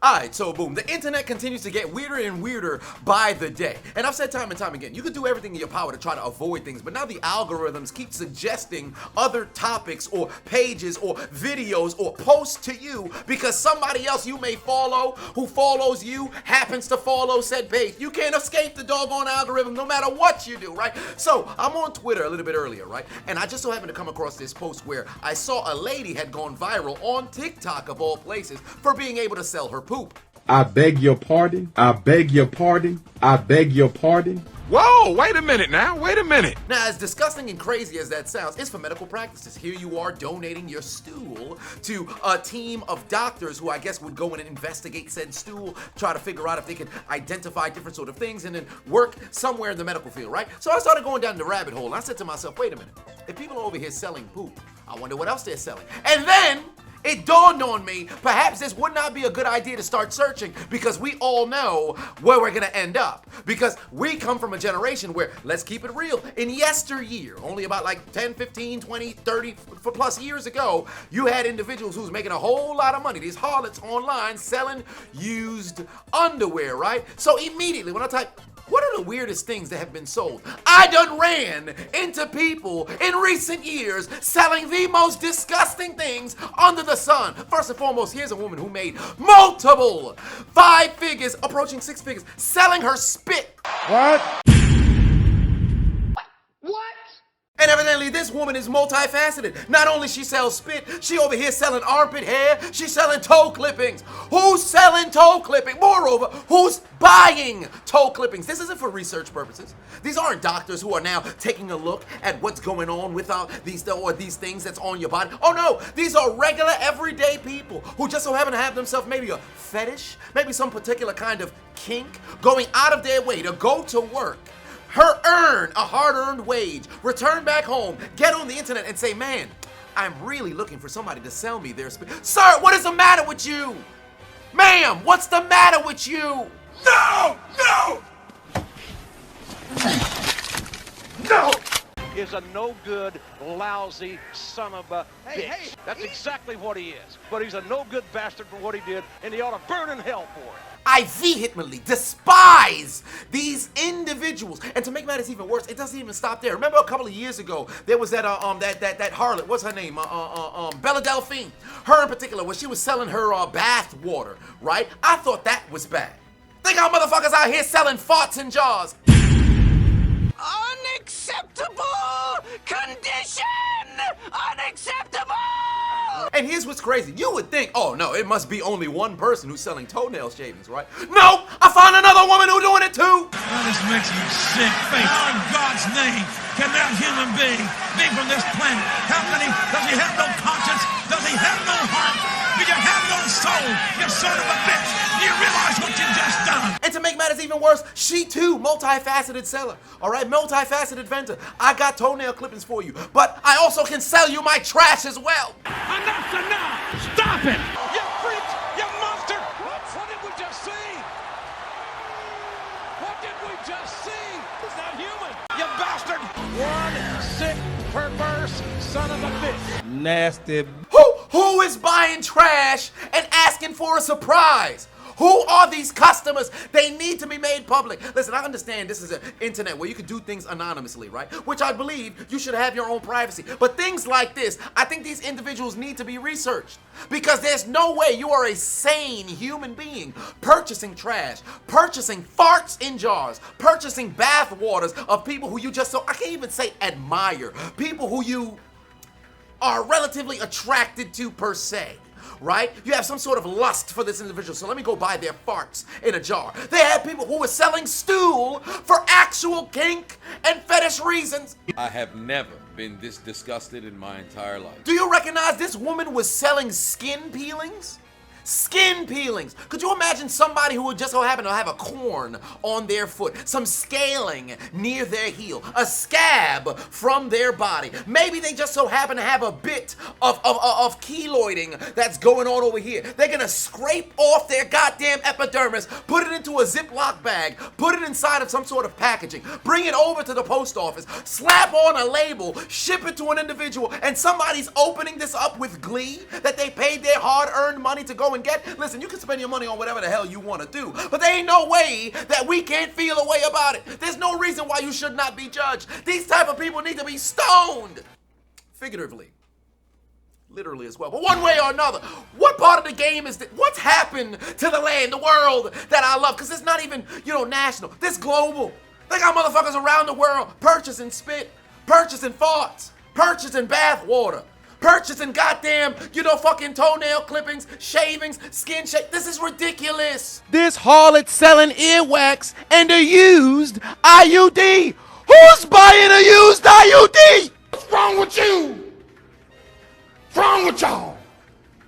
Alright, so boom, the internet continues to get weirder and weirder by the day. And I've said time and time again, you can do everything in your power to try to avoid things, but now the algorithms keep suggesting other topics or pages or videos or posts to you because somebody else you may follow who follows you happens to follow said page. You can't escape the doggone algorithm no matter what you do, right? So I'm on Twitter a little bit earlier, right? And I just so happened to come across this post where I saw a lady had gone viral on TikTok of all places for being able to sell her poop. I beg your pardon. I beg your pardon. I beg your pardon. Whoa, wait a minute now, wait a minute. Now, as disgusting and crazy as that sounds, it's for medical practices. Here you are donating your stool to a team of doctors who I guess would go in and investigate said stool, try to figure out if they can identify different sort of things and then work somewhere in the medical field, right? So I started going down the rabbit hole and I said to myself, wait a minute, if people are over here selling poop, I wonder what else they're selling. And then it dawned on me, perhaps this would not be a good idea to start searching because we all know where we're gonna end up. Because we come from a generation where, let's keep it real, in yesteryear, only about like 10, 15, 20, 30 plus years ago, you had individuals who was making a whole lot of money, these harlots online selling used underwear, right? So immediately when I type, what are the weirdest things that have been sold? I done ran into people in recent years selling the most disgusting things under the sun. First and foremost, here's a woman who made multiple 5 figures, approaching 6 figures, selling her spit. What? And evidently this woman is multifaceted. Not only she sells spit, she over here selling armpit hair, she's selling toe clippings. Who's selling toe clipping? Moreover, who's buying toe clippings? This isn't for research purposes. These aren't doctors who are now taking a look at what's going on with these things that's on your body. Oh no, these are regular everyday people who just so happen to have themselves maybe a fetish, maybe some particular kind of kink, going out of their way to go to work, earn a hard-earned wage, return back home, get on the internet and say, man, I'm really looking for somebody to sell me their spit. Sir, what is the matter with you? Ma'am, what's the matter with you? No! No! No! Is a no good, lousy son of a bitch. Hey, That's exactly what he is. But he's a no good bastard for what he did, and he ought to burn in hell for it. I vehemently despise these individuals. And to make matters even worse, it doesn't even stop there. Remember a couple of years ago, there was that harlot, what's her name? Bella Delphine. Her in particular, where she was selling her bath water, right? I thought that was bad. They got motherfuckers out here selling farts in jars. Unacceptable condition! Unacceptable! And here's what's crazy. You would think, oh no, it must be only one person who's selling toenail shavings, right? No, I found another woman who's doing it too. Now this makes me sick. How in God's name can that human being be from this planet? Does he have no conscience? Does he have no heart? Do you have no soul, you son of a bitch? Do you realize what you just done? And to make matters even worse, she too, multifaceted seller, all right, multifaceted vendor. I got toenail clippings for you, but I also can sell you my trash as well. Enough's enough! Stop it! You freak! You monster! What did we just see? What did we just see? It's not human! You bastard! One sick, perverse son of a bitch! Nasty. Who is buying trash and asking for a surprise? Who are these customers? They need to be made public. Listen, I understand this is an internet where you can do things anonymously, right? Which I believe you should have your own privacy. But things like this, I think these individuals need to be researched. Because there's no way you are a sane human being purchasing trash, purchasing farts in jars, purchasing bath waters of people who you just so, I can't even say admire, people who you are relatively attracted to per se. Right? You have some sort of lust for this individual, so let me go buy their farts in a jar. They had people who were selling stool for actual kink and fetish reasons. I have never been this disgusted in my entire life. Do you recognize this woman was selling skin peelings? Skin peelings. Could you imagine somebody who would just so happen to have a corn on their foot, some scaling near their heel, a scab from their body? Maybe they just so happen to have a bit of keloiding that's going on over here. They're gonna scrape off their goddamn epidermis, put it into a Ziploc bag, put it inside of some sort of packaging, bring it over to the post office, slap on a label, ship it to an individual, and somebody's opening this up with glee that they paid their hard-earned money to go go and get. Listen, you can spend your money on whatever the hell you want to do, but there ain't no way that we can't feel a way about it. There's no reason why you should not be judged. These type of people need to be stoned. Figuratively. Literally as well. But one way or another, what part of the game is this? What's happened to the land, the world that I love? Because it's not even, national. This global. They got motherfuckers around the world purchasing spit, purchasing farts, purchasing bath water, purchasing goddamn, fucking toenail clippings, shavings, skin shave. This is ridiculous. This harlot selling earwax and a used IUD. Who's buying a used IUD? What's wrong with you? What's wrong with y'all?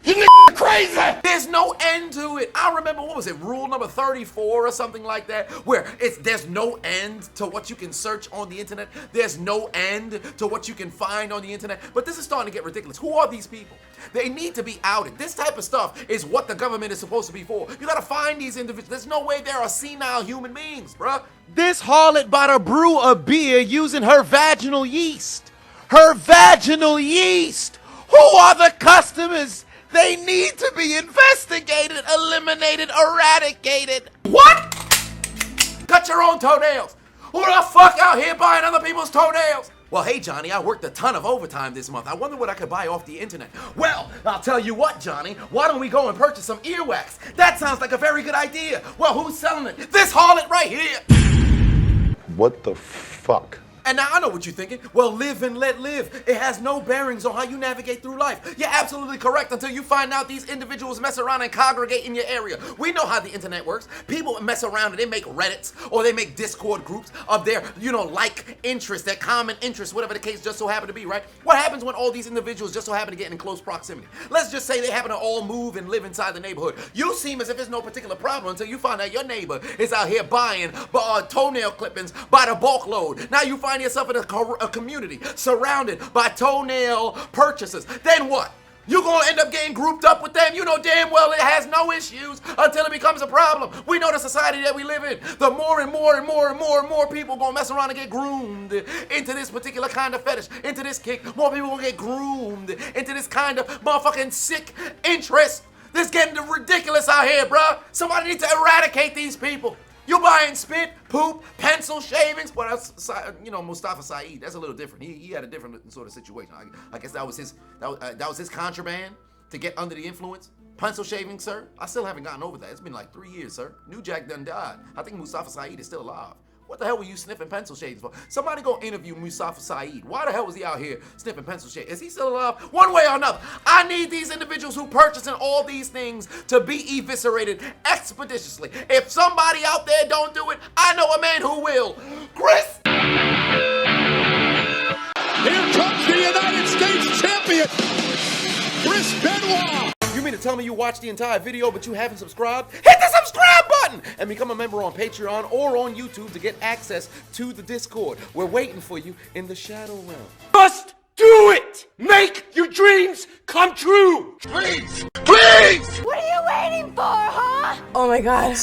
You niggas crazy! There's no end to it. I remember, what was it, rule number 34 or something like that, where there's no end to what you can search on the internet. There's no end to what you can find on the internet. But this is starting to get ridiculous. Who are these people? They need to be outed. This type of stuff is what the government is supposed to be for. You gotta find these individuals. There's no way there are senile human beings, bruh. This harlot bought a brew of beer using her vaginal yeast. Her vaginal yeast! Who are the customers? They need to be investigated, eliminated, eradicated. What? Cut your own toenails. Who the fuck out here buying other people's toenails? Well, hey, Johnny, I worked a ton of overtime this month. I wonder what I could buy off the internet. Well, I'll tell you what, Johnny. Why don't we go and purchase some earwax? That sounds like a very good idea. Well, who's selling it? This harlot right here. What the fuck? And now I know what you're thinking. Well, live and let live. It has no bearings on how you navigate through life. You're absolutely correct until you find out these individuals mess around and congregate in your area. We know how the internet works. People mess around and they make Reddits or they make Discord groups of their, like interests, their common interests, whatever the case just so happen to be, right? What happens when all these individuals just so happen to get in close proximity? Let's just say they happen to all move and live inside the neighborhood. You seem as if it's no particular problem until you find out your neighbor is out here buying toenail clippings by the bulk load. Now you find yourself in a community surrounded by toenail purchasers. Then what? You're gonna end up getting grouped up with them. You know damn well it has no issues until it becomes a problem. We know the society that we live in. The more and more people gonna mess around and get groomed into this particular kind of fetish, into this kick. More people gonna get groomed into this kind of motherfucking sick interest. This getting ridiculous out here, bruh. Somebody needs to eradicate these people. You buying spit, poop, pencil shavings? Well, that's, Mustafa Saeed. That's a little different. He had a different sort of situation. I guess that was his contraband to get under the influence. Pencil shaving, sir. I still haven't gotten over that. It's been like 3 years, sir. New Jack done died. I think Mustafa Saeed is still alive. What the hell were you sniffing pencil shavings for? Somebody go interview Mustafa Saeed. Why the hell was he out here sniffing pencil shavings? Is he still alive? One way or another. I need these individuals who purchasing all these things to be eviscerated expeditiously. If somebody out there don't do it, I know a man who will. Chris! Here comes the United States champion, Chris Benoit. You mean to tell me you watched the entire video but you haven't subscribed? Hit the subscribe button and become a member on Patreon or on YouTube to get access to the Discord. We're waiting for you in the Shadow Realm. Just do it! Make your dreams come true! Please! Please! What are you waiting for, huh? Oh my god.